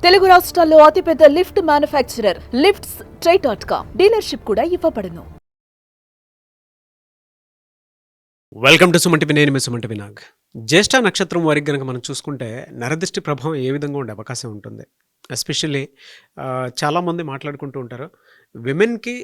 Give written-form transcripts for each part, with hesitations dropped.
తెలుగు రాష్ట్రాల్లో అతిపెద్ద lift manufacturer lifts ట్రై.com డీలర్షిప్ కూడా ఇవ్వబడును. వెల్కమ్ టు సుమంటివి. నేను మీ సుమంటి వినాగ్. జ్యేష్ఠ నక్షత్రం వారికి కనుక మనం చూసుకుంటే నరదృష్టి ప్రభావం ఏ విధంగా ఉండే అవకాశం ఉంటుంది. ఎస్పెషల్లీ చాలామంది మాట్లాడుకుంటూ ఉంటారు, విమెన్కి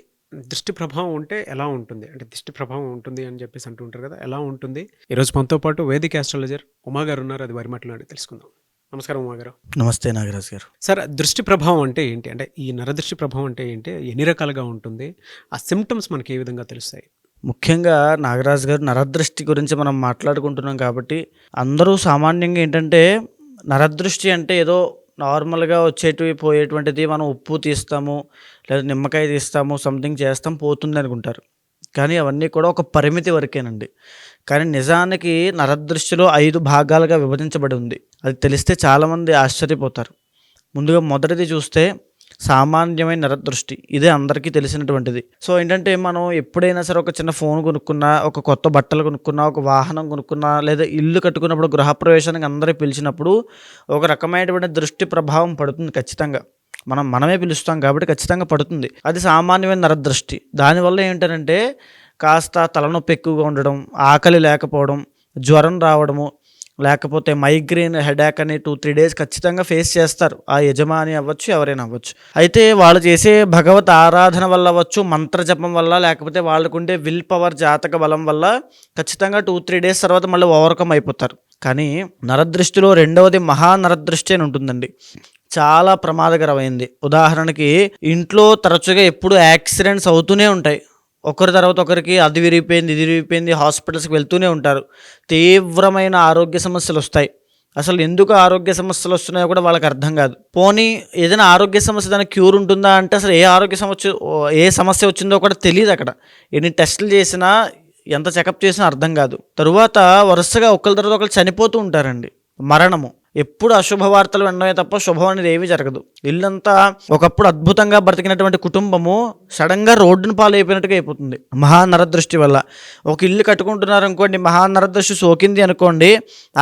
దృష్టి ప్రభావం ఉంటే ఎలా ఉంటుంది, అంటే దృష్టి ప్రభావం ఉంటుంది అని చెప్పేసి అంటూ ఉంటారు కదా, ఎలా ఉంటుంది. ఈరోజు మనతో పాటు వేదిక ఆస్ట్రాలజర్ ఉమా గారు ఉన్నారు. అది వారి మాట్లాడి తెలుసుకుందాం. నమస్కారం ఉమా గారు. నమస్తే నాగరాజ్ గారు. సార్, దృష్టి ప్రభావం అంటే ఏంటి, అంటే ఈ నరదృష్టి ప్రభావం అంటే ఏంటి, ఎన్ని రకాలుగా ఉంటుంది, ఆ సిమ్టమ్స్ మనకి ఏ విధంగా తెలుస్తాయి? ముఖ్యంగా నాగరాజ్ గారు, నరదృష్టి గురించి మనం మాట్లాడుకుంటున్నాం కాబట్టి అందరూ సామాన్యంగా ఏంటంటే నరదృష్టి అంటే ఏదో నార్మల్గా వచ్చేటివి పోయేటువంటిది, మనం ఉప్పు తీస్తాము లేదా నిమ్మకాయ తీస్తాము, సంథింగ్ చేస్తాం, పోతుంది అనుకుంటారు. కానీ అవన్నీ కూడా ఒక పరిమితి వరకేనండి. కానీ నిజానికి నరదృష్టిలో 5 భాగాలుగా విభజించబడి ఉంది. అది తెలిస్తే చాలామంది ఆశ్చర్యపోతారు. ముందుగా మొదటిది చూస్తే సామాన్యమైన నరదృష్టి. ఇదే అందరికీ తెలిసినటువంటిది. సో ఏంటంటే మనం ఎప్పుడైనా సరే ఒక చిన్న ఫోన్ కొనుక్కున్నా, ఒక కొత్త బట్టలు కొనుక్కున్నా, ఒక వాహనం కొనుక్కున్నా, లేదా ఇల్లు కట్టుకున్నప్పుడు, గృహప్రవేశానికి అందరూ పిలిచినప్పుడు ఒక రకమైనటువంటి దృష్టి ప్రభావం పడుతుంది ఖచ్చితంగా. మనమే పిలుస్తాం కాబట్టి ఖచ్చితంగా పడుతుంది. అది సామాన్యమైన నరదృష్టి. దానివల్ల ఏంటంటే కాస్త తలనొప్పి ఎక్కువగా ఉండడం, ఆకలి లేకపోవడం, జ్వరం రావడము, లేకపోతే మైగ్రేన్, హెడేక్ అని 2-3 డేస్ ఖచ్చితంగా ఫేస్ చేస్తారు. ఆ యజమాని అవ్వచ్చు, ఎవరైనా అవ్వచ్చు. అయితే వాళ్ళు చేసే భగవత్ ఆరాధన వల్ల అవ్వచ్చు, మంత్రజపం వల్ల, లేకపోతే వాళ్ళకుండే విల్ పవర్, జాతక బలం వల్ల ఖచ్చితంగా 2-3 డేస్ తర్వాత మళ్ళీ ఓవర్కమ్ అయిపోతారు. కానీ నరదృష్టిలో రెండవది మహానరదృష్టి అని ఉంటుందండి. చాలా ప్రమాదకరమైంది. ఉదాహరణకి ఇంట్లో తరచుగా ఎప్పుడు యాక్సిడెంట్స్ అవుతూనే ఉంటాయి. ఒకరి తర్వాత ఒకరికి అది విరిగిపోయింది, ఇది విరిగిపోయింది, హాస్పిటల్స్కి వెళ్తూనే ఉంటారు. తీవ్రమైన ఆరోగ్య సమస్యలు వస్తాయి. అసలు ఎందుకు ఆరోగ్య సమస్యలు వస్తున్నాయో కూడా వాళ్ళకి అర్థం కాదు. పోనీ ఏదైనా ఆరోగ్య సమస్య దానికి క్యూర్ ఉంటుందా అంటే అసలు ఏ సమస్య వచ్చిందో కూడా తెలియదు. అక్కడ ఎన్ని టెస్టులు చేసినా, ఎంత చెకప్ చేసినా అర్థం కాదు. తరువాత వరుసగా ఒకరి తర్వాత ఒకరు చనిపోతూ ఉంటారండి. మరణము. ఎప్పుడు అశుభవార్తలు వినడమే తప్ప శుభం అనేది ఏమీ జరగదు. ఇల్లంతా ఒకప్పుడు అద్భుతంగా బ్రతికినటువంటి కుటుంబము సడన్గా రోడ్డును పాలైపోయినట్టుగా అయిపోతుంది మహానరదృష్టి వల్ల. ఒక ఇల్లు కట్టుకుంటున్నారు అనుకోండి, మహానరదృష్టి సోకింది అనుకోండి,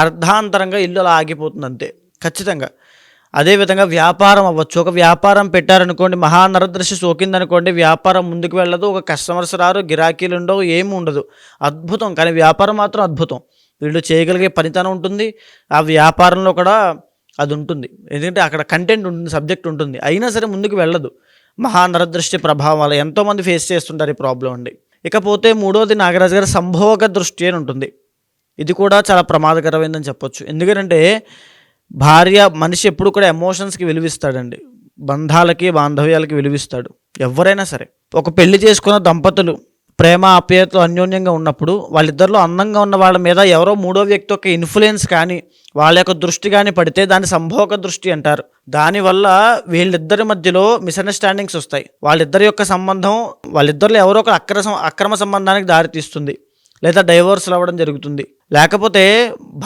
అర్ధాంతరంగా ఇల్లు అలా ఆగిపోతుంది అంతే ఖచ్చితంగా. అదేవిధంగా వ్యాపారం అవ్వచ్చు. ఒక వ్యాపారం పెట్టారనుకోండి, మహానరదృష్టి సోకింది అనుకోండి, వ్యాపారం ముందుకు వెళ్ళదు, ఒక కస్టమర్స్ రారు, గిరాకీలు ఉండవు, ఏమి ఉండదు. అద్భుతం. కానీ వ్యాపారం మాత్రం అద్భుతం. వీళ్ళు చేయగలిగే పనితనం ఉంటుంది, ఆ వ్యాపారంలో కూడా అది ఉంటుంది. ఎందుకంటే అక్కడ కంటెంట్ ఉంటుంది, సబ్జెక్ట్ ఉంటుంది. అయినా సరే ముందుకు వెళ్ళదు. మహానరదృష్టి ప్రభావం వల్ల ఎంతోమంది ఫేస్ చేస్తుంటారు ఈ ప్రాబ్లం అండి. ఇకపోతే మూడవది నాగరాజు గారు సంభోగ దృష్టి అని ఉంటుంది. ఇది కూడా చాలా ప్రమాదకరమైందని చెప్పొచ్చు. ఎందుకంటే మనిషి ఎప్పుడు కూడా ఎమోషన్స్కి విలువిస్తాడండి. బంధాలకి, బాంధవ్యాలకి విలువిస్తాడు ఎవరైనా సరే. ఒక పెళ్లి చేసుకున్న దంపతులు ప్రేమ, ఆప్యాయతలు అన్యోన్యంగా ఉన్నప్పుడు వాళ్ళిద్దరిలో అందంగా ఉన్న వాళ్ళ మీద ఎవరో మూడో వ్యక్తి యొక్క ఇన్ఫ్లుయెన్స్ కానీ, వాళ్ళ యొక్క దృష్టి కానీ పడితే దాన్ని సంభోగ దృష్టి అంటారు. దానివల్ల వీళ్ళిద్దరి మధ్యలో మిస్అండర్స్టాండింగ్స్ వస్తాయి. వాళ్ళిద్దరి యొక్క సంబంధం, వాళ్ళిద్దరిలో ఎవరో ఒక అక్రమ సంబంధానికి దారితీస్తుంది, లేదా డైవోర్స్లు అవ్వడం జరుగుతుంది. లేకపోతే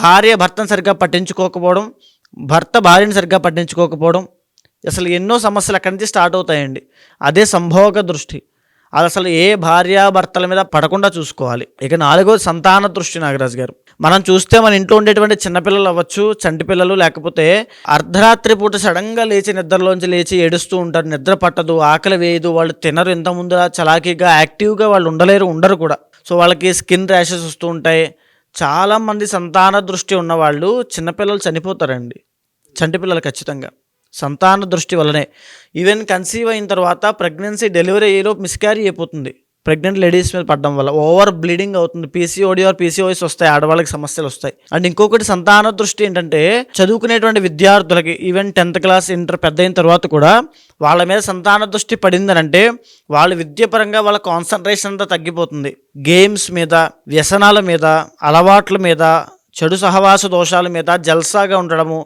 భార్య భర్తను సరిగ్గా పట్టించుకోకపోవడం, భర్త భార్యను సరిగ్గా పట్టించుకోకపోవడం, అసలు ఎన్నో సమస్యలు అక్కడి నుంచి స్టార్ట్ అవుతాయండి. అదే సంభోగ దృష్టి. అది అసలు ఏ భార్యాభర్తల మీద పడకుండా చూసుకోవాలి. ఇక 4వది సంతాన దృష్టి నాగరాజు గారు. మనం చూస్తే మన ఇంట్లో ఉండేటువంటి చిన్నపిల్లలు అవ్వచ్చు, చంటి పిల్లలు, లేకపోతే అర్ధరాత్రి పూట సడన్గా లేచి నిద్రలోంచి లేచి ఏడుస్తూ ఉంటారు. నిద్ర పట్టదు, ఆకలి వేయదు, వాళ్ళు తినరు. ఇంత ముందు చలాకీగా యాక్టివ్గా వాళ్ళు ఉండరు కూడా. సో వాళ్ళకి స్కిన్ ర్యాషెస్ వస్తూ ఉంటాయి. చాలామంది సంతాన దృష్టి ఉన్నవాళ్ళు చిన్నపిల్లలు చనిపోతారండి. చంటి పిల్లలు ఖచ్చితంగా సంతాన దృష్టి వల్లనే. ఈవెన్ కన్సీవ్ అయిన తర్వాత ప్రెగ్నెన్సీ, డెలివరీ అయ్యేలో మిస్క్యారీ అయిపోతుంది ప్రెగ్నెంట్ లేడీస్ మీద పడడం వల్ల. ఓవర్ బ్లీడింగ్ అవుతుంది. పీసీఓడి ఆర్ పీసీఓఎస్ వస్తాయి, ఆడవాళ్ళకి సమస్యలు వస్తాయి. అండ్ ఇంకొకటి సంతాన దృష్టి ఏంటంటే చదువుకునేటువంటి విద్యార్థులకి ఈవెన్ 10th క్లాస్, ఇంటర్ పెద్ద అయిన తర్వాత కూడా వాళ్ళ మీద సంతాన దృష్టి పడిందనంటే వాళ్ళ విద్యాపరంగా వాళ్ళ కాన్సన్ట్రేషన్ అంతా తగ్గిపోతుంది. గేమ్స్ మీద, వ్యసనాల మీద, అలవాట్ల మీద, చెడు సహవాస దోషాల మీద, జల్సాగా ఉండడము,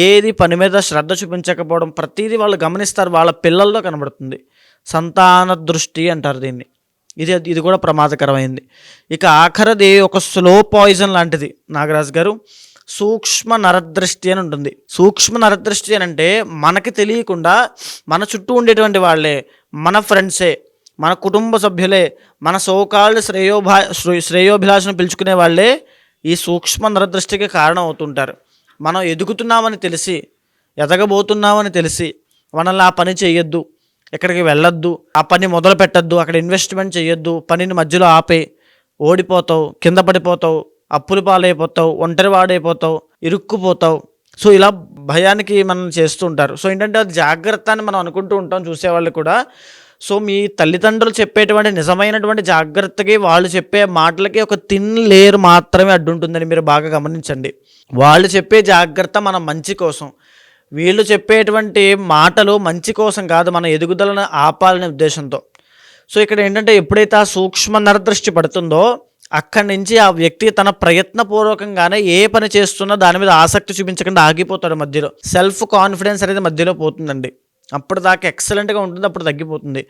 ఏది పని మీద శ్రద్ధ చూపించకపోవడం, ప్రతిదీ వాళ్ళు గమనిస్తారు. వాళ్ళ పిల్లల్లో కనబడుతుంది. సంతాన దృష్టి అంటారు దీన్ని. ఇది కూడా ప్రమాదకరమైంది. ఇక ఆఖరిది ఒక స్లో పాయిజన్ లాంటిది నాగరాజు గారు, సూక్ష్మ నరదృష్టి అని ఉంటుంది. సూక్ష్మ నరదృష్టి అని అంటే మనకి తెలియకుండా మన చుట్టూ ఉండేటువంటి వాళ్ళే, మన ఫ్రెండ్సే, మన కుటుంబ సభ్యులే, మన సోకాల్డ్ శ్రేయోభిలాషను పిలుచుకునే వాళ్ళే ఈ సూక్ష్మ నరదృష్టికి కారణం అవుతుంటారు. మనం ఎదుగుతున్నామని తెలిసి, ఎదగబోతున్నామని తెలిసి మనల్ని ఆ పని చేయొద్దు, ఎక్కడికి వెళ్ళొద్దు, ఆ పని మొదలు పెట్టద్దు, అక్కడ ఇన్వెస్ట్మెంట్ చేయొద్దు, పనిని మధ్యలో ఆపే, ఓడిపోతావు, కింద పడిపోతావు, అప్పులు పాలైపోతావు, ఒంటరి వాడైపోతావు, ఇరుక్కుపోతావు. సో ఇలా భయానికి మనం చేస్తూ ఉంటారు. సో ఏంటంటే అది జాగ్రత్త అని మనం అనుకుంటూ ఉంటాం చూసేవాళ్ళు కూడా. సో మీ తల్లిదండ్రులు చెప్పేటువంటి నిజమైనటువంటి జాగ్రత్తకి వాళ్ళు చెప్పే మాటలకి ఒక థిన్ లేయర్ మాత్రమే అడ్డుంటుందని మీరు బాగా గమనించండి. వాళ్ళు చెప్పే జాగ్రత్త మన మంచి కోసం, వీళ్ళు చెప్పేటువంటి మాటలు మంచి కోసం కాదు, మన ఎదుగుదలను ఆపాలనే ఉద్దేశంతో. సో ఇక్కడ ఏంటంటే ఎప్పుడైతే ఆ సూక్ష్మ నరదృష్టి పడుతుందో అక్కడి నుంచి ఆ వ్యక్తి తన ప్రయత్నపూర్వకంగానే ఏ పని చేస్తున్నా దాని మీద ఆసక్తి చూపించకుండా ఆగిపోతాడు మధ్యలో. సెల్ఫ్ కాన్ఫిడెన్స్ అనేది మధ్యలో పోతుందండి. అప్పుడు దాకా ఎక్సలెంట్గా ఉంటుంది, అప్పుడు తగ్గిపోతుంది,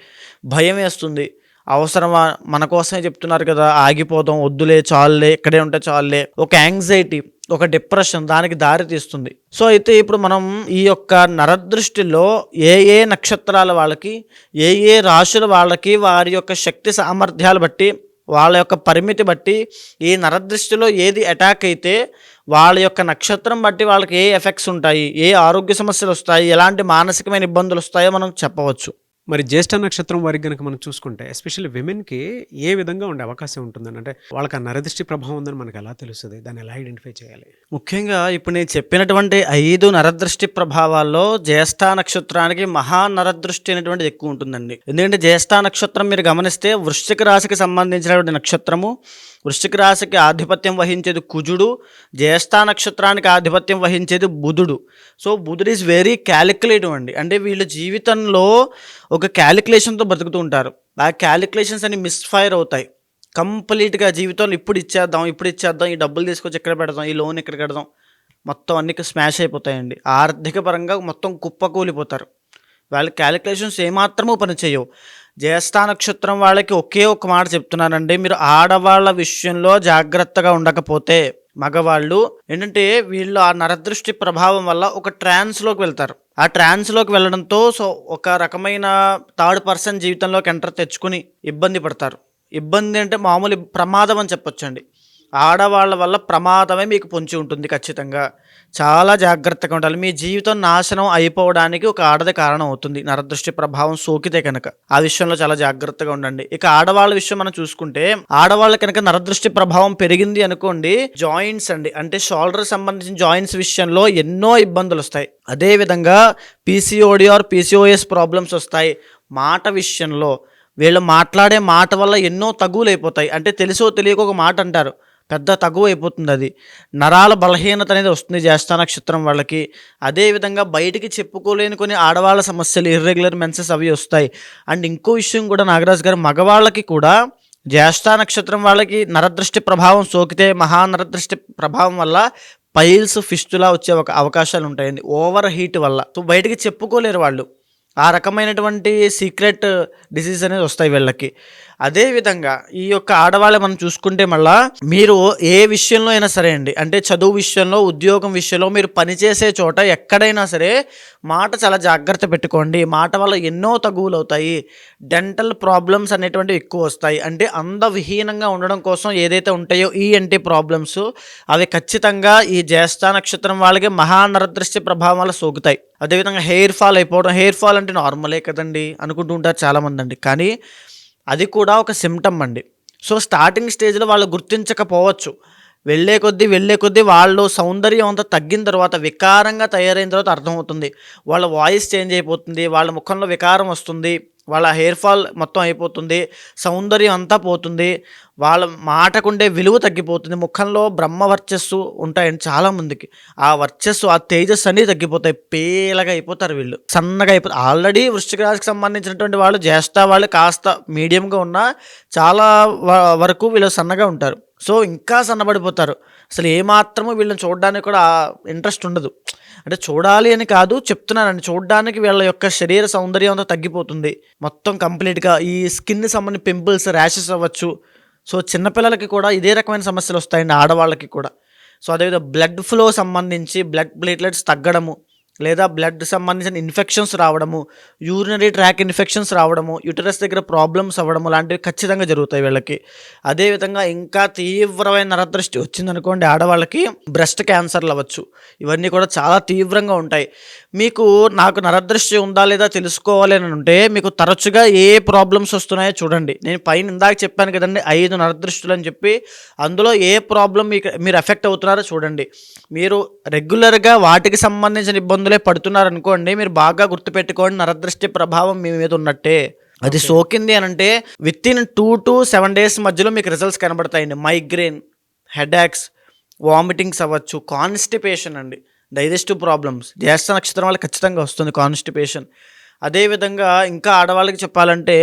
భయం వేస్తుంది. అవసరమా, మన కోసమే చెప్తున్నారు కదా, ఆగిపోదాం, వద్దులే, చాలులే, ఇక్కడే ఉంటే చాలులే, ఒక యాంగ్జైటీ, ఒక డిప్రెషన్ దానికి దారి తీస్తుంది. సో అయితే ఇప్పుడు మనం ఈ యొక్క నరదృష్టిలో ఏ ఏ నక్షత్రాల వాళ్ళకి, ఏ ఏ రాశుల వాళ్ళకి వారి యొక్క శక్తి సామర్థ్యాలు బట్టి, వాళ్ళ యొక్క పరిమితి బట్టి, ఈ నరదృష్టిలో ఏది అటాక్ అయితే వాళ్ళ యొక్క నక్షత్రం బట్టి వాళ్ళకి ఏ ఎఫెక్ట్స్ ఉంటాయి, ఏ ఆరోగ్య సమస్యలు వస్తాయి, ఎలాంటి మానసికమైన ఇబ్బందులు వస్తాయో మనం చెప్పవచ్చు. మరి జ్యేష్ఠ నక్షత్రం వారికి కనుక మనం చూసుకుంటే ఎస్పెషల్లీ విమెన్కి ఏ విధంగా ఉండే అవకాశం ఉంటుందని, అంటే వాళ్ళకి ఆ నరదృష్టి ప్రభావం ఉందని మనకు ఎలా తెలుస్తుంది, దాన్ని ఎలా ఐడెంటిఫై చేయాలి? ముఖ్యంగా ఇప్పుడు నేను చెప్పినటువంటి 5 నరదృష్టి ప్రభావాల్లో జ్యేష్ఠ నక్షత్రానికి మహా నరదృష్టి అనేటువంటిది ఎక్కువ ఉంటుందండి. ఎందుకంటే జ్యేష్ఠ నక్షత్రం మీరు గమనిస్తే వృశ్చిక రాశికి సంబంధించినటువంటి నక్షత్రము. వృశ్చిక రాశికి ఆధిపత్యం వహించేది కుజుడు, జ్యేష్ఠ నక్షత్రానికి ఆధిపత్యం వహించేది బుధుడు. సో బుధుడు ఈజ్ వెరీ క్యాలిక్యులేటివ్ అండి. అంటే వీళ్ళ జీవితంలో ఒక క్యాలిక్యులేషన్తో బతుకుతూ ఉంటారు. ఆ క్యాలిక్యులేషన్స్ అన్ని మిస్ఫైర్ అవుతాయి కంప్లీట్గా. జీవితంలో ఇప్పుడు ఇచ్చేద్దాం, ఈ డబ్బులు తీసుకొచ్చి ఎక్కడ పెడదాం, ఈ లోన్ ఎక్కడ కడదాం, మొత్తం అన్ని స్మాష్ అయిపోతాయండి. ఆర్థిక పరంగా మొత్తం కుప్పకూలిపోతారు. వాళ్ళ క్యాలిక్యులేషన్స్ ఏమాత్రమూ పనిచేయవు. జ్యేష్ఠ నక్షత్రం వాళ్ళకి ఒకే ఒక మాట చెప్తున్నానండి, మీరు ఆడవాళ్ళ విషయంలో జాగ్రత్తగా ఉండకపోతే మగవాళ్ళు ఏంటంటే వీళ్ళు ఆ నరదృష్టి ప్రభావం వల్ల ఒక ట్రాన్స్లోకి వెళ్తారు. ఆ ట్రాన్స్లోకి వెళ్ళడంతో సో ఒక రకమైన థర్డ్ పర్సన్ జీవితంలోకి ఎంటర్ తెచ్చుకుని ఇబ్బంది పడతారు. ఇబ్బంది అంటే మామూలు ప్రమాదం అని చెప్పొచ్చండి. ఆడవాళ్ళ వల్ల ప్రమాదమే మీకు పొంచి ఉంటుంది. ఖచ్చితంగా చాలా జాగ్రత్తగా ఉండాలి. మీ జీవితం నాశనం అయిపోవడానికి ఒక ఆడదే కారణం అవుతుంది నరదృష్టి ప్రభావం సోకితే కనుక. ఆ విషయంలో చాలా జాగ్రత్తగా ఉండండి. ఇక ఆడవాళ్ళ విషయం మనం చూసుకుంటే, ఆడవాళ్ళ కనుక నరదృష్టి ప్రభావం పెరిగింది అనుకోండి, జాయింట్స్ అండి, అంటే షోల్డర్ సంబంధించిన జాయింట్స్ విషయంలో ఎన్నో ఇబ్బందులు వస్తాయి. అదేవిధంగా పీసీఓడి ఆర్ పీసీఓఎస్ ప్రాబ్లమ్స్ వస్తాయి. మాట విషయంలో వీళ్ళు మాట్లాడే మాట వల్ల ఎన్నో తగువులు అయిపోతాయి. అంటే తెలుసో తెలియక ఒక మాట అంటారు, పెద్ద తగువ అయిపోతుంది. అది నరాల బలహీనత అనేది వస్తుంది జ్యేష్ఠ నక్షత్రం వాళ్ళకి. అదేవిధంగా బయటికి చెప్పుకోలేని కొన్ని ఆడవాళ్ళ సమస్యలు, ఇర్రెగ్యులర్ మెన్సెస్ అవి వస్తాయి. అండ్ ఇంకో విషయం కూడా నాగరాజు గారు, మగవాళ్ళకి కూడా జ్యేష్ఠ నక్షత్రం వాళ్ళకి నరదృష్టి ప్రభావం సోకితే, మహానరదృష్టి ప్రభావం వల్ల పైల్స్, ఫిస్టులా వచ్చే ఒక అవకాశాలు ఉంటాయండి ఓవర్ హీట్ వల్ల. సో బయటికి చెప్పుకోలేరు వాళ్ళు. ఆ రకమైనటువంటి సీక్రెట్ డిసీజ్ అనేది వస్తాయి వీళ్ళకి. అదేవిధంగా ఈ యొక్క ఆడవాళ్ళు మనం చూసుకుంటే మళ్ళా మీరు ఏ విషయంలో అయినా సరే అండి, అంటే చదువు విషయంలో, ఉద్యోగం విషయంలో, మీరు పనిచేసే చోట ఎక్కడైనా సరే మాట చాలా జాగ్రత్త పెట్టుకోండి. మాట వల్ల ఎన్నో తగువులు అవుతాయి. డెంటల్ ప్రాబ్లమ్స్ అనేటువంటివి ఎక్కువ వస్తాయి. అంటే అందవిహీనంగా ఉండడం కోసం ఏదైతే ఉంటాయో ఈఎన్టీ ప్రాబ్లమ్స్, అవి ఖచ్చితంగా ఈ జ్యేష్ఠ నక్షత్రం వాళ్ళకి మహానరదృష్టి ప్రభావం వల్ల సోకుతాయి. అదేవిధంగా హెయిర్ ఫాల్ అయిపోవడం, హెయిర్ ఫాల్ అంటే నార్మలే కదండి అనుకుంటూ ఉంటారు చాలామంది అండి, కానీ అది కూడా ఒక సిమ్టమ్ అండి. సో స్టార్టింగ్ స్టేజ్లో వాళ్ళు గుర్తించకపోవచ్చు. వెళ్ళే కొద్దీ వాళ్ళు సౌందర్యం అంతా తగ్గిన తర్వాత, వికారంగా తయారైన తర్వాత అర్థమవుతుంది. వాళ్ళ వాయిస్ చేంజ్ అయిపోతుంది, వాళ్ళ ముఖంలో వికారం వస్తుంది, వాళ్ళ హెయిర్ ఫాల్ మొత్తం అయిపోతుంది, సౌందర్యం అంతా పోతుంది, వాళ్ళ మాటకుండే విలువ తగ్గిపోతుంది, ముఖంలో బ్రహ్మ వర్చస్సు ఉంటాయండి చాలామందికి. ఆ వర్చస్సు, ఆ తేజస్సు అన్నీ తగ్గిపోతాయి, పేలగా అయిపోతారు వీళ్ళు, సన్నగా అయిపోతారు. ఆల్రెడీ వృశ్చిక రాశికి సంబంధించినటువంటి వాళ్ళు, జ్యేష్ఠ వాళ్ళు కాస్త మీడియంగా ఉన్నా చాలా వరకు వీళ్ళు సన్నగా ఉంటారు. సో ఇంకా సన్నబడిపోతారు. అసలు ఏమాత్రము వీళ్ళని చూడడానికి కూడా ఇంట్రెస్ట్ ఉండదు. అంటే చూడాలి అని కాదు చెప్తున్నానండి, చూడడానికి వీళ్ళ యొక్క శరీర సౌందర్యం అంతా తగ్గిపోతుంది మొత్తం కంప్లీట్గా. ఈ స్కిన్ సంబంధించి పింపుల్స్, ర్యాషెస్ అవ్వచ్చు. సో చిన్నపిల్లలకి కూడా ఇదే రకమైన సమస్యలు వస్తాయండి, ఆడవాళ్ళకి కూడా. సో అదేవిధంగా బ్లడ్ ఫ్లో సంబంధించి బ్లడ్ ప్లేట్లెట్స్ తగ్గడము, లేదా బ్లడ్ సంబంధించిన ఇన్ఫెక్షన్స్ రావడము, యూరినరీ ట్రాక్ ఇన్ఫెక్షన్స్ రావడము, యూటరస్ దగ్గర ప్రాబ్లమ్స్ అవ్వడము లాంటివి ఖచ్చితంగా జరుగుతాయి వీళ్ళకి. అదేవిధంగా ఇంకా తీవ్రమైన నరదృష్టి వచ్చిందనుకోండి ఆడవాళ్ళకి బ్రెస్ట్ క్యాన్సర్లు అవ్వచ్చు. ఇవన్నీ కూడా చాలా తీవ్రంగా ఉంటాయి. మీకు నాకు నరదృష్టి ఉందా లేదా తెలుసుకోవాలి అని ఉంటే మీకు తరచుగా ఏ ప్రాబ్లమ్స్ వస్తున్నాయో చూడండి. నేను పైన ఇందాక చెప్పాను కదండి 5 నరదృష్టులు అని చెప్పి, అందులో ఏ ప్రాబ్లం మీరు ఎఫెక్ట్ అవుతున్నారో చూడండి. మీరు రెగ్యులర్గా వాటికి సంబంధించిన ఇబ్బందులే పడుతున్నారనుకోండి, మీరు బాగా గుర్తుపెట్టుకోండి నరదృష్టి ప్రభావం మీ మీద ఉన్నట్టే. అది సోకింది అని అంటే విత్ ఇన్ 2 to 7 days మధ్యలో మీకు రిజల్ట్స్ కనబడతాయండి. మైగ్రేన్, హెడేక్స్, వామిటింగ్స్ అవ్వచ్చు, కాన్స్టిపేషన్ అండి, డైజెస్టివ్ ప్రాబ్లమ్స్. జ్యేష్ఠ నక్షత్రం వాళ్ళకి ఖచ్చితంగా వస్తుంది కాన్స్టిపేషన్. అదేవిధంగా ఇంకా ఆడవాళ్ళకి చెప్పాలంటే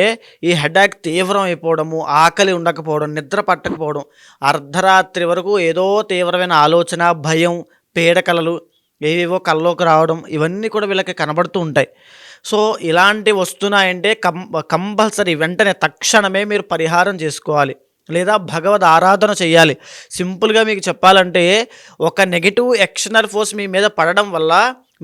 ఈ హెడేక్ తీవ్రం అయిపోవడము, ఆకలి ఉండకపోవడం, నిద్ర పట్టకపోవడం, అర్ధరాత్రి వరకు ఏదో తీవ్రమైన ఆలోచన, భయం, పీడకలలు ఏవేవో కల్లోకి రావడం, ఇవన్నీ కూడా వీళ్ళకి కనబడుతూ ఉంటాయి. సో ఇలాంటివి వస్తున్నాయంటే కంపల్సరీ వెంటనే తక్షణమే మీరు పరిహారం చేసుకోవాలి, లేదా భగవద్ ఆరాధన చేయాలి. సింపుల్గా మీకు చెప్పాలంటే ఒక నెగిటివ్ ఎక్స్టర్నల్ ఫోర్స్ మీ మీద పడడం వల్ల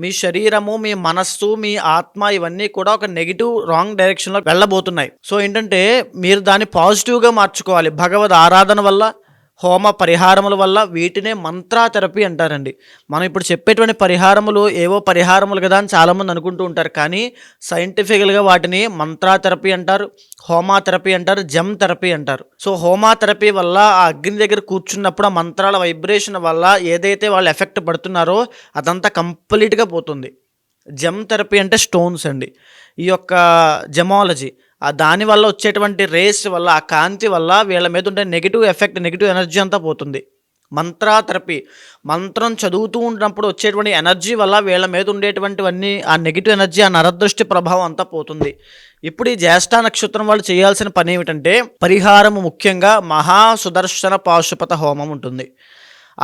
మీ శరీరము, మీ మనస్సు, మీ ఆత్మ ఇవన్నీ కూడా ఒక నెగిటివ్ రాంగ్ డైరెక్షన్లో వెళ్ళబోతున్నాయి. సో ఏంటంటే మీరు దాన్ని పాజిటివ్గా మార్చుకోవాలి. భగవద్ ఆరాధన వల్ల, హోమ పరిహారముల వల్ల, వీటినే మంత్రా థెరపీ అంటారండి. మనం ఇప్పుడు చెప్పేటువంటి పరిహారములు ఏవో పరిహారములు కదా అని చాలామంది అనుకుంటూ ఉంటారు, కానీ సైంటిఫికల్గా వాటిని మంత్రా థెరపీ అంటారు, హోమా థెరపీ అంటారు, జమ్ థెరపీ అంటారు. సో హోమా థెరపీ వల్ల ఆ అగ్ని దగ్గర కూర్చున్నప్పుడు ఆ మంత్రాల వైబ్రేషన్ వల్ల ఏదైతే వాళ్ళు ఎఫెక్ట్ పడుతున్నారో అదంతా కంప్లీట్గా పోతుంది. జమ్ థెరపీ అంటే స్టోన్స్ అండి. ఈ యొక్క జెమాలజీ దానివల్ల వచ్చేటువంటి రేస్ వల్ల, ఆ కాంతి వల్ల వీళ్ళ మీద ఉండే నెగిటివ్ ఎఫెక్ట్, నెగిటివ్ ఎనర్జీ అంతా పోతుంది. మంత్రా థెరపీ, మంత్రం చదువుతూ ఉన్నప్పుడు వచ్చేటువంటి ఎనర్జీ వల్ల వీళ్ళ మీద ఉండేటువంటివన్నీ ఆ నెగిటివ్ ఎనర్జీ, ఆ నరదృష్టి ప్రభావం అంతా పోతుంది. ఇప్పుడు ఈ జ్యేష్ఠ నక్షత్రం వాళ్ళు చేయాల్సిన పని ఏమిటంటే పరిహారము ముఖ్యంగా మహాసుదర్శన పాశుపత హోమం ఉంటుంది.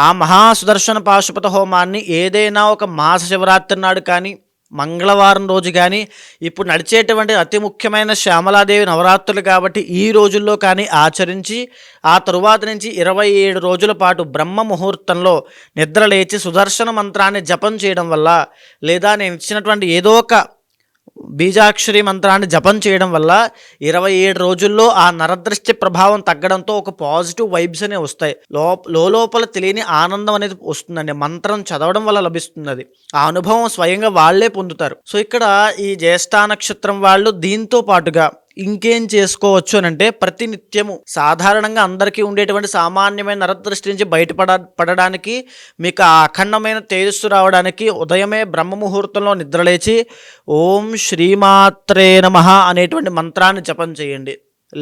ఆ మహాసుదర్శన పాశుపత హోమాన్ని ఏదైనా ఒక మాస శివరాత్రి నాడు కానీ, మంగళవారం రోజు కానీ, ఇప్పుడు నడిచేటువంటి అతి ముఖ్యమైన శ్యామలాదేవి నవరాత్రులు కాబట్టి ఈ రోజుల్లో కానీ ఆచరించి, ఆ తరువాత నుంచి 27 రోజుల పాటు బ్రహ్మ ముహూర్తంలో నిద్ర లేచి సుదర్శన మంత్రాన్ని జపం చేయడం వల్ల, లేదా నేను ఇచ్చినటువంటి ఏదో ఒక బీజాక్షరి మంత్రాన్ని జపం చేయడం వల్ల 27 రోజుల్లో ఆ నరదృష్టి ప్రభావం తగ్గడంతో ఒక పాజిటివ్ వైబ్స్ అనేవి వస్తాయి. లోపల తెలియని ఆనందం అనేది వస్తుందండి. మంత్రం చదవడం వల్ల లభిస్తుంది అది. ఆ అనుభవం స్వయంగా వాళ్ళే పొందుతారు. సో ఇక్కడ ఈ జ్యేష్ఠ నక్షత్రం వాళ్ళు దీంతో పాటుగా ఇంకేం చేసుకోవచ్చు అని అంటే ప్రతినిత్యము సాధారణంగా అందరికీ ఉండేటువంటి సామాన్యమైన నరదృష్టి నుంచి బయటపడడానికి, మీకు ఆ అఖండమైన తేజస్సు రావడానికి ఉదయమే బ్రహ్మ ముహూర్తంలో నిద్రలేచి ఓం శ్రీమాత్రే నమః అనేటువంటి మంత్రాన్ని జపం చేయండి.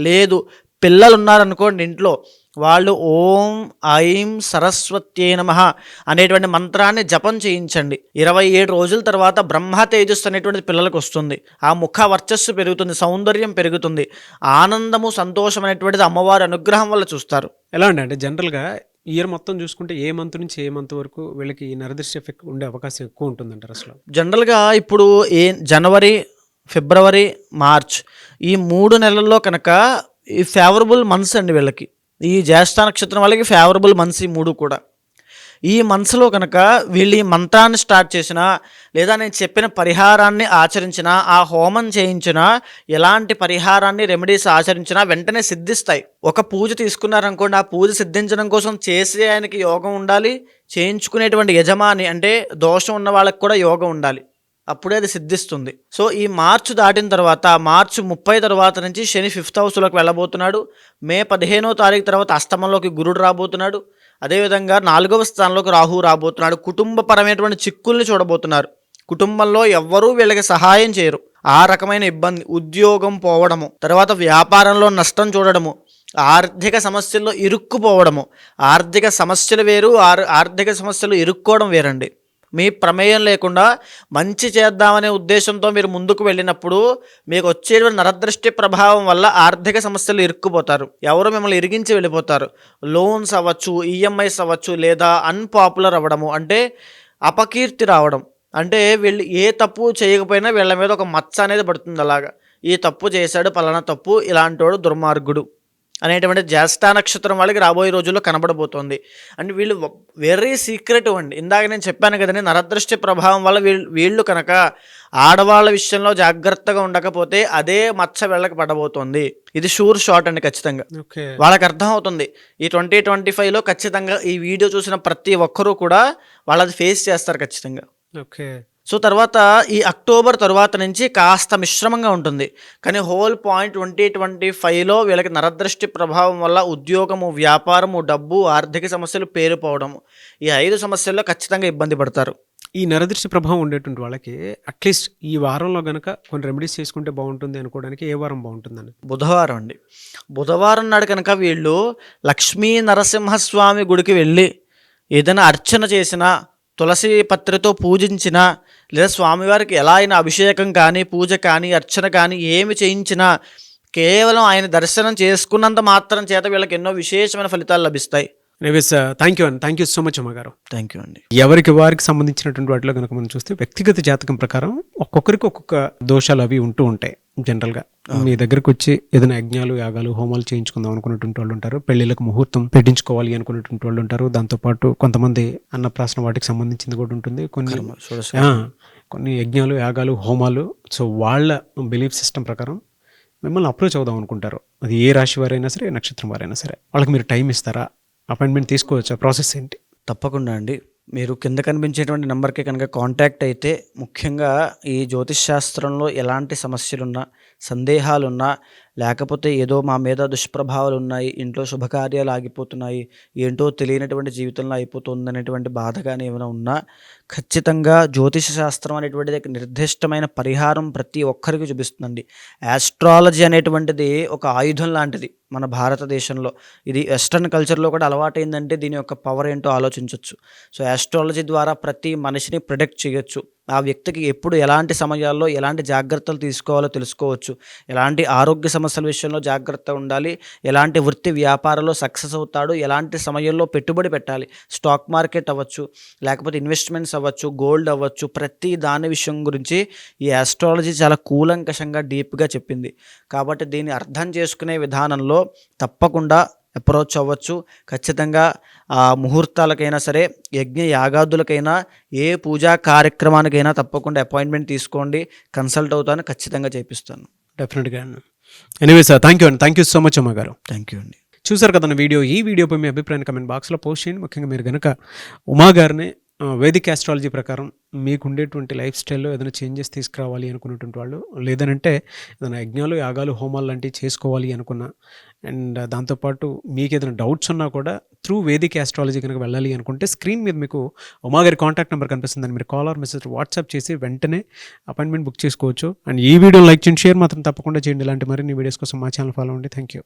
లేదు పిల్లలు ఉన్నారనుకోండి ఇంట్లో, వాళ్ళు ఓం ఐం సరస్వత్యే నమః అనేటువంటి మంత్రాన్ని జపం చేయించండి. 27 రోజుల తర్వాత బ్రహ్మ తేజస్సు అనేటువంటిది పిల్లలకు వస్తుంది. ఆ ముఖ వర్చస్సు పెరుగుతుంది, సౌందర్యం పెరుగుతుంది, ఆనందము, సంతోషం అనేటువంటిది అమ్మవారి అనుగ్రహం వల్ల చూస్తారు. ఎలా అంటే జనరల్గా ఇయర్ మొత్తం చూసుకుంటే ఏ మంత్ నుంచి ఏ మంత్ వరకు వీళ్ళకి ఈ నరదృష్టి ఎఫెక్ట్ ఉండే అవకాశం ఎక్కువ ఉంటుందంటారు అసలు? జనరల్గా ఇప్పుడు జనవరి, ఫిబ్రవరి, మార్చ్ ఈ 3 నెలల్లో కనుక ఈ ఫేవరబుల్ మంత్స్ అండి వీళ్ళకి. ఈ జ్యేష్ఠ నక్షత్రం వాళ్ళకి ఫేవరబుల్ మంత్స్ ఈ 3 కూడా. ఈ మంత్స్లో కనుక వీళ్ళు ఈ మంత్రాన్ని స్టార్ట్ చేసినా, లేదా నేను చెప్పిన పరిహారాన్ని ఆచరించినా, ఆ హోమం చేయించినా, ఎలాంటి పరిహారాన్ని రెమెడీస్ ఆచరించినా వెంటనే సిద్ధిస్తాయి. ఒక పూజ తీసుకున్నారనుకోండి, ఆ పూజ సిద్ధించడం కోసం చేసే ఆయనకి యోగం ఉండాలి, చేయించుకునేటువంటి యజమాని అంటే దోషం ఉన్న వాళ్ళకి కూడా యోగం ఉండాలి, అప్పుడే అది సిద్ధిస్తుంది. సో ఈ మార్చి దాటిన తర్వాత, మార్చి 30 తర్వాత నుంచి శని 5th హౌస్లోకి వెళ్ళబోతున్నాడు. మే 15వ తారీఖు తర్వాత అష్టమంలోకి గురుడు రాబోతున్నాడు. అదేవిధంగా 4వ స్థానంలోకి రాహు రాబోతున్నాడు. కుటుంబపరమైనటువంటి చిక్కుల్ని చూడబోతున్నారు. కుటుంబంలో ఎవ్వరూ వీళ్ళకి సహాయం చేయరు. ఆ రకమైన ఇబ్బంది, ఉద్యోగం పోవడము, తర్వాత వ్యాపారంలో నష్టం చూడడము, ఆర్థిక సమస్యల్లో ఇరుక్కుపోవడము. ఆర్థిక సమస్యలు వేరు, ఆర్థిక సమస్యలు ఇరుక్కోవడం వేరండి. మీ ప్రమేయం లేకుండా మంచి చేద్దామనే ఉద్దేశంతో మీరు ముందుకు వెళ్ళినప్పుడు మీకు వచ్చేటువంటి నరదృష్టి ప్రభావం వల్ల ఆర్థిక సమస్యలు ఇరుక్కుపోతారు. ఎవరు మిమ్మల్ని ఇరిగించి వెళ్ళిపోతారు. లోన్స్ అవ్వచ్చు, ఈఎంఐస్ అవ్వచ్చు, లేదా అన్పాపులర్ అవ్వడము అంటే అపకీర్తి రావడం. అంటే వీళ్ళు ఏ తప్పు చేయకపోయినా వీళ్ళ మీద ఒక మచ్చ అనేది పడుతుంది. అలాగా ఈ తప్పు చేశాడు, పలానా తప్పు, ఇలాంటోడు దుర్మార్గుడు, అనేటువంటి జ్యేష్ఠ నక్షత్రం వాళ్ళకి రాబోయే రోజుల్లో కనబడబోతోంది. అండ్ వీళ్ళు వెరీ సీక్రెటివ్ అండి. ఇందాక నేను చెప్పాను కదండి, నరదృష్టి ప్రభావం వల్ల వీళ్ళు కనుక ఆడవాళ్ళ విషయంలో జాగ్రత్తగా ఉండకపోతే అదే మచ్చ వీళ్ళకి పడబోతోంది. ఇది షూర్ షాట్ అండి. ఖచ్చితంగా ఓకే. వాళ్ళకి అర్థం అవుతుంది. ఈ 2025లో ఖచ్చితంగా ఈ వీడియో చూసిన ప్రతి ఒక్కరూ కూడా వాళ్ళది ఫేస్ చేస్తారు ఖచ్చితంగా. ఓకే. సో తర్వాత ఈ అక్టోబర్ తర్వాత నుంచి కాస్త మిశ్రమంగా ఉంటుంది. కానీ హోల్ పాయింట్ 2025లో వీళ్ళకి నరదృష్టి ప్రభావం వల్ల ఉద్యోగము, వ్యాపారము, డబ్బు, ఆర్థిక సమస్యలు పేరుపోవడము, ఈ 5 సమస్యల్లో ఖచ్చితంగా ఇబ్బంది పడతారు. ఈ నరదృష్టి ప్రభావం ఉండేటువంటి వాళ్ళకి అట్లీస్ట్ ఈ వారంలో గనక కొన్ని రెమెడీస్ చేసుకుంటే బాగుంటుంది అనుకోవడానికి ఏ వారం బాగుంటుందని? బుధవారం అండి. బుధవారం నాడు కనుక వీళ్ళు లక్ష్మీ నరసింహస్వామి గుడికి వెళ్ళి ఏదైనా అర్చన చేసినా, తులసి పత్రితో పూజించినా, లేదా స్వామివారికి ఎలా అయినా అభిషేకం కానీ, పూజ కానీ, అర్చన కానీ ఏమి చేయించినా కేవలం ఆయన దర్శనం చేసుకున్నంత మాత్రం చేత వీళ్ళకి ఎన్నో విశేషమైన ఫలితాలు లభిస్తాయి. ఎనీవేస్ థ్యాంక్ యూ అండి. థ్యాంక్ యూ సో మచ్ అమ్మగారు. థ్యాంక్ యూ అండి. ఎవరికి వారికి సంబంధించినటువంటి వాటిలో కనుక మనం చూస్తే వ్యక్తిగత జాతకం ప్రకారం ఒక్కొక్కరికి ఒక్కొక్క దోషాలు అవి ఉంటూ ఉంటాయి. జనరల్గా మీ దగ్గరకు వచ్చి ఏదైనా యజ్ఞాలు, యాగాలు, హోమాలు చేయించుకుందాం అనుకున్నటువంటి వాళ్ళు ఉంటారు. పెళ్లిళ్ళకు ముహూర్తం పెట్టించుకోవాలి అనుకున్నటువంటి వాళ్ళు ఉంటారు. దాంతోపాటు కొంతమంది అన్నప్రాసన వాటికి సంబంధించింది కూడా ఉంటుంది. కొన్ని యజ్ఞాలు, యాగాలు, హోమాలు. సో వాళ్ళ బిలీఫ్ సిస్టమ్ ప్రకారం మిమ్మల్ని అప్రోచ్ అవుదాం అనుకుంటారు. అది ఏ రాశి వారైనా సరే, ఏ నక్షత్రం వారైనా సరే. వాళ్ళకి మీరు టైం ఇస్తారా? అపాయింట్మెంట్ తీసుకోవచ్చా? ప్రాసెస్ ఏంటి? తప్పకుండా అండి. మీరు కింద కనిపించేటువంటి నెంబర్కి కనుక కాంటాక్ట్ అయితే, ముఖ్యంగా ఈ జ్యోతిష్ శాస్త్రంలో ఎలాంటి సమస్యలున్నా, సందేహాలున్నా, లేకపోతే ఏదో మా మీద దుష్ప్రభావాలు ఉన్నాయి, ఇంట్లో శుభకార్యాలు ఆగిపోతున్నాయి, ఏంటో తెలియనటువంటి జీవితంలో అయిపోతుంది అనేటువంటి బాధ కానీ ఏమైనా ఉన్నా, ఖచ్చితంగా జ్యోతిష శాస్త్రం అనేటువంటిది నిర్దిష్టమైన పరిహారం ప్రతి ఒక్కరికి చూపిస్తుందండి. యాస్ట్రాలజీ అనేటువంటిది ఒక ఆయుధం లాంటిది మన భారతదేశంలో. ఇది వెస్ట్రన్ కల్చర్లో కూడా అలవాటైందంటే దీని యొక్క పవర్ ఏంటో ఆలోచించవచ్చు. సో యాస్ట్రాలజీ ద్వారా ప్రతి మనిషిని ప్రిడిక్ట్ చేయొచ్చు. ఆ వ్యక్తికి ఎప్పుడు ఎలాంటి సమయాల్లో ఎలాంటి జాగ్రత్తలు తీసుకోవాలో తెలుసుకోవచ్చు. ఎలాంటి ఆరోగ్య సమస్యల విషయంలో జాగ్రత్త ఉండాలి, ఎలాంటి వృత్తి వ్యాపారంలో సక్సెస్ అవుతాడు, ఎలాంటి సమయంలో పెట్టుబడి పెట్టాలి, స్టాక్ మార్కెట్ అవ్వచ్చు, లేకపోతే ఇన్వెస్ట్మెంట్స్ అవ్వచ్చు, గోల్డ్ అవ్వచ్చు, ప్రతి దాని విషయం గురించి ఈ ఆస్ట్రాలజీ చాలా కూలంకషంగా డీప్గా చెప్పింది. కాబట్టి దీన్ని అర్థం చేసుకునే విధానంలో తప్పకుండా అప్రోచ్ అవ్వచ్చు. ఖచ్చితంగా ఆ ముహూర్తాలకైనా సరే, యజ్ఞ యాగాదులకైనా, ఏ పూజా కార్యక్రమానికైనా తప్పకుండా అపాయింట్మెంట్ తీసుకోండి. కన్సల్ట్ అవుతాను, ఖచ్చితంగా చేపిస్తాను. డెఫినెట్గా. ఎనీవేస్ థ్యాంక్ యూ అండి. థ్యాంక్ యూ సో మచ్ అమ్మగారు. థ్యాంక్ యూ అండి. చూసారు కదా వీడియో. ఈ వీడియోపై మీ అభిప్రాయాన్ని కమెంట్ బాక్స్లో పోస్ట్ చేయండి. ముఖ్యంగా మీరు కనుక ఉమా గారిని వేదిక్ ఆస్ట్రాలజీ ప్రకారం మీకు ఉండేటువంటి లైఫ్ స్టైల్లో ఏదైనా చేంజెస్ తీసుకురావాలి అనుకున్నటువంటి వాళ్ళు, లేదనంటే ఏదైనా యజ్ఞాలు, యాగాలు, హోమాలు లాంటివి చేసుకోవాలి అనుకున్నా, అండ్ దాంతోపాటు మీకు ఏదైనా డౌట్స్ ఉన్నా కూడా త్రూ వేదిక్ ఆస్ట్రాలజీ కనుక వెళ్ళాలి అనుకుంటే స్క్రీన్ మీద మీకు ఉమా గారి కాంటాక్ట్ నెంబర్ కనిపిస్తుందని మీరు కాల్ ఆర్ మెసేజ్ వాట్సాప్ చేసి వెంటనే అపాయింట్మెంట్ బుక్ చేసుకోవచ్చు. అండ్ ఈ వీడియో లైక్ చేయండి, షేర్ మాత్రం తప్పకుండా చేయండి. ఇలాంటి మరిన్ని వీడియోస్ కోసం మా ఛానల్ ఫాలో అవ్వండి. Thank you.